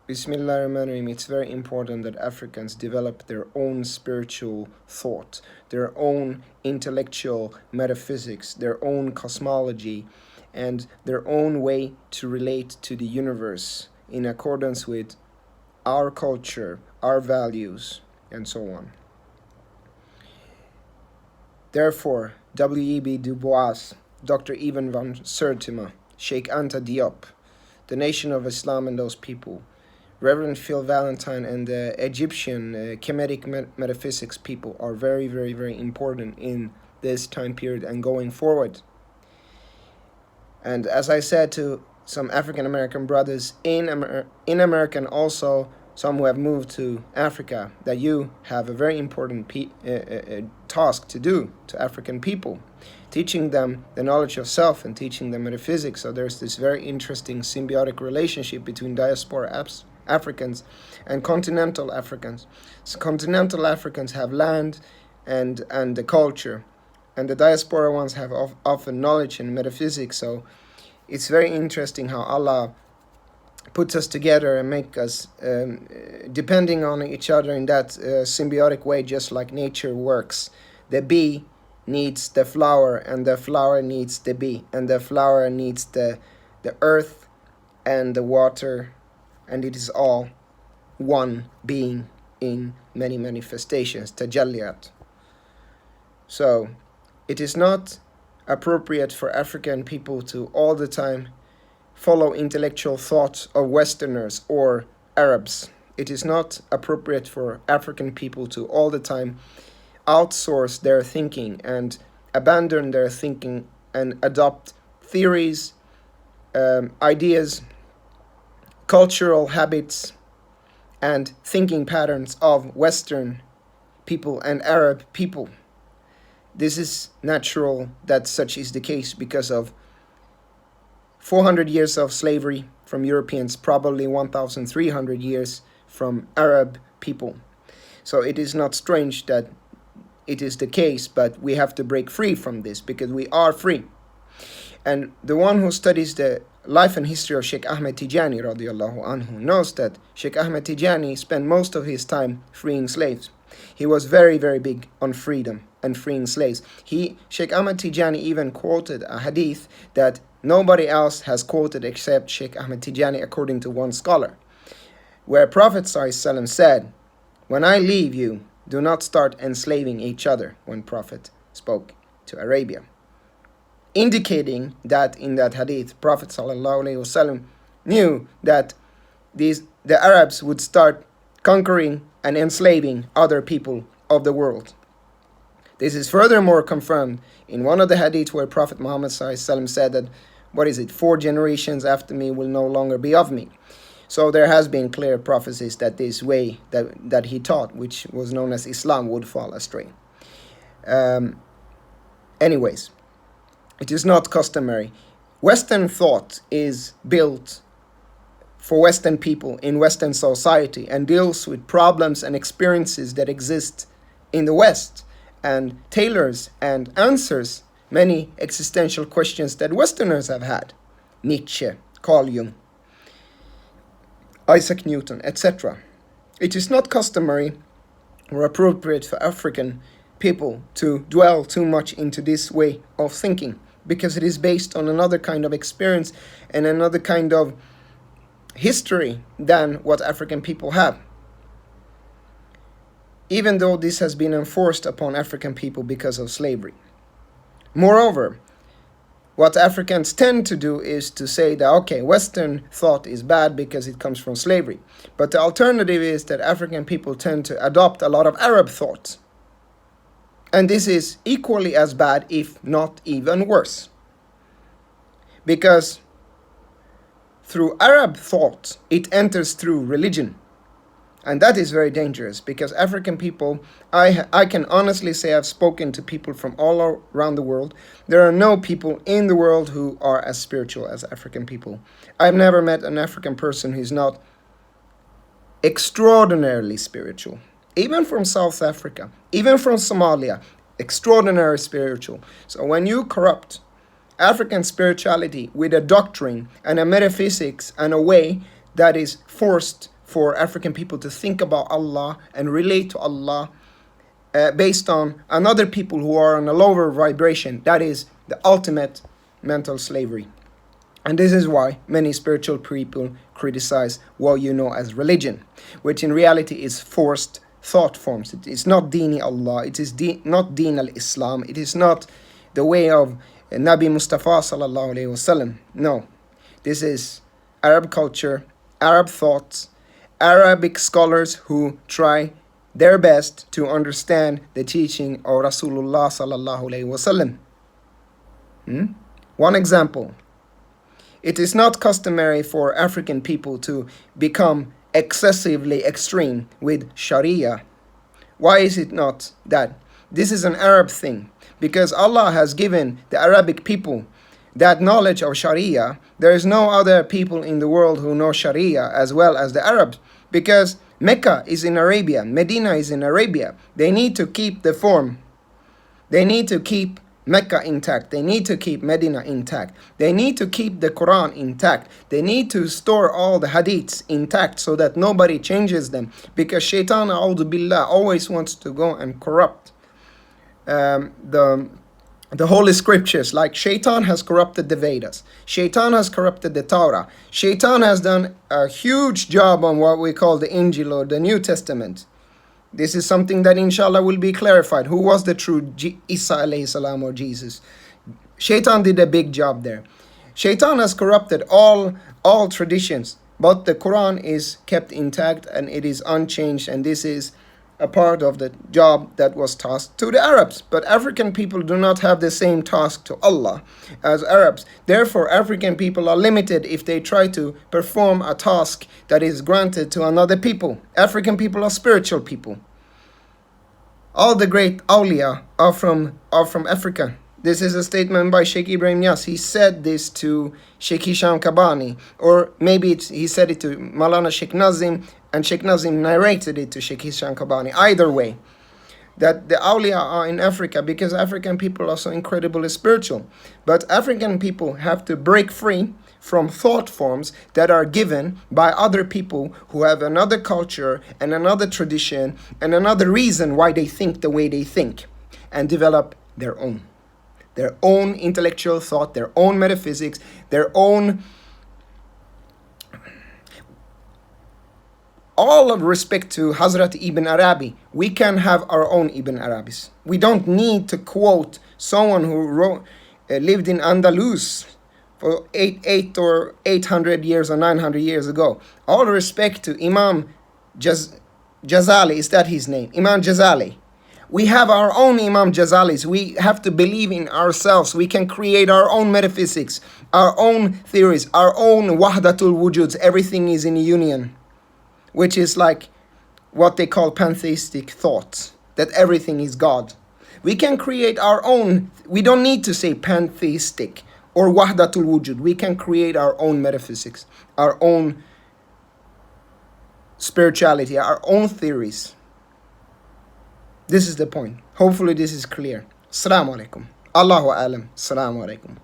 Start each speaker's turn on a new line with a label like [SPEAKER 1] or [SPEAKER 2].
[SPEAKER 1] Bismillahirrahmanirrahim. It's very important that Africans develop their own spiritual thought, their own intellectual metaphysics, their own cosmology, and their own way to relate to the universe in accordance with our culture, our values, and so on. Therefore, W.E.B. Du Bois, Dr. Ibn van Sertima, Sheikh Anta Diop, the Nation of Islam and those people, Reverend Phil Valentine, and the Egyptian Kemetic metaphysics people are very, very, very important in this time period and going forward. And as I said to some African American brothers in America, and also some who have moved to Africa, that you have a very important task to do to African people, teaching them the knowledge of self and teaching them metaphysics. So there's this very interesting symbiotic relationship between diaspora Africans and continental Africans. So continental Africans have land and the culture, and the diaspora ones have often knowledge and metaphysics. So it's very interesting how Allah puts us together and make us depending on each other in that symbiotic way, just like nature works. The bee needs the flower, and the flower needs the bee, and the flower needs the earth and the water, and it is all one being in many manifestations, tajalliyat. So it is not appropriate for African people to all the time follow intellectual thoughts of Westerners or Arabs. It is not appropriate for African people to all the time outsource their thinking and abandon their thinking and adopt theories, ideas, cultural habits, and thinking patterns of Western people and Arab people. This is natural that such is the case because of 400 years of slavery from Europeans, probably 1,300 years from Arab people. So it is not strange that it is the case, but we have to break free from this because we are free. And the one who studies the life and history of Sheikh Ahmad Tijani radiallahu anhu knows that Sheikh Ahmad Tijani spent most of his time freeing slaves. He was very, very big on freedom and freeing slaves. Sheikh Ahmad Tijani even quoted a hadith that nobody else has quoted except Sheikh Ahmad Tijani, according to one scholar, where Prophet ﷺ said, "When I leave you, do not start enslaving each other," when Prophet spoke to Arabia. Indicating that in that hadith, Prophet ﷺ knew that the Arabs would start conquering and enslaving other people of the world. This is furthermore confirmed in one of the hadiths where Prophet Muhammad ﷺ said that, 4 generations after me will no longer be of me. So there has been clear prophecies that this way that he taught, which was known as Islam, would fall astray. Anyways, it is not customary. Western thought is built for Western people in Western society and deals with problems and experiences that exist in the West and tailors and answers many existential questions that Westerners have had. Nietzsche, Carl Jung, Isaac Newton, etc. It is not customary or appropriate for African people to dwell too much into this way of thinking because it is based on another kind of experience and another kind of history than what African people have. Even though this has been enforced upon African people because of slavery. Moreover, what Africans tend to do is to say that, okay, Western thought is bad because it comes from slavery. But the alternative is that African people tend to adopt a lot of Arab thoughts. And this is equally as bad, if not even worse. Because through Arab thought, it enters through religion. And that is very dangerous because African people, I can honestly say I've spoken to people from all around the world. There are no people in the world who are as spiritual as African people. I've never met an African person who's not extraordinarily spiritual. Even from South Africa, even from Somalia, extraordinarily spiritual. So when you corrupt African spirituality with a doctrine and a metaphysics and a way that is forced for African people to think about Allah and relate to Allah based on another people who are on a lower vibration. That is the ultimate mental slavery. And this is why many spiritual people criticize what you know as religion, which in reality is forced thought forms. It is not Dini Allah, it is not Deen al-Islam, it is not the way of Nabi Mustafa sallallahu alayhi wasallam. No, this is Arab culture, Arab thoughts, Arabic scholars who try their best to understand the teaching of Rasulullah sallallahu alayhi wasallam. One example. It is not customary for African people to become excessively extreme with Sharia. Why is it not that? This is an Arab thing. Because Allah has given the Arabic people that knowledge of Sharia. There is no other people in the world who know Sharia as well as the Arabs. Because Mecca is in Arabia, Medina is in Arabia. They need to keep the form. They need to keep Mecca intact. They need to keep Medina intact. They need to keep the Quran intact. They need to store all the hadiths intact so that nobody changes them. Because Shaitan, a'udhu billah, always wants to go and corrupt the holy scriptures. Like Shaitan has corrupted the Vedas. Shaitan has corrupted the Torah. Shaitan has done a huge job on what we call the Injil or the New Testament. This is something that inshallah will be clarified. Who was the true Isa alayhi salam or Jesus? Shaitan did a big job there. Shaitan has corrupted all traditions, but the Quran is kept intact and it is unchanged, and this is a part of the job that was tasked to the Arabs. But African people do not have the same task to Allah as Arabs. Therefore, African people are limited if they try to perform a task that is granted to another people. African people are spiritual people. All the great awliya are from Africa. This is a statement by Sheikh Ibrahim Niasse. He said this to Sheikh Hisham Kabani, or maybe he said it to Malana Sheikh Nazim, and Sheikh Nazim narrated it to Sheikh Hisham Kabani. Either way, that the awliya are in Africa because African people are so incredibly spiritual. But African people have to break free from thought forms that are given by other people who have another culture and another tradition and another reason why they think the way they think, and develop their own intellectual thought, their own metaphysics, their own. All of respect to Hazrat Ibn Arabi, we can have our own Ibn Arabis. We don't need to quote someone who lived in Andalus for 800 years or 900 years ago. All respect to Imam Jazali, is that his name? Imam Jazali. We have our own Imam Jazalis. We have to believe in ourselves. We can create our own metaphysics, our own theories, our own wahdatul wujuds. Everything is in union, which is like what they call pantheistic thoughts, that everything is God. We can create our own. We don't need to say pantheistic or wahdatul wujud. We can create our own metaphysics, our own spirituality, our own theories. This is the point. Hopefully this is clear. Assalamu alaikum. Allahu alam. Assalamu alaikum.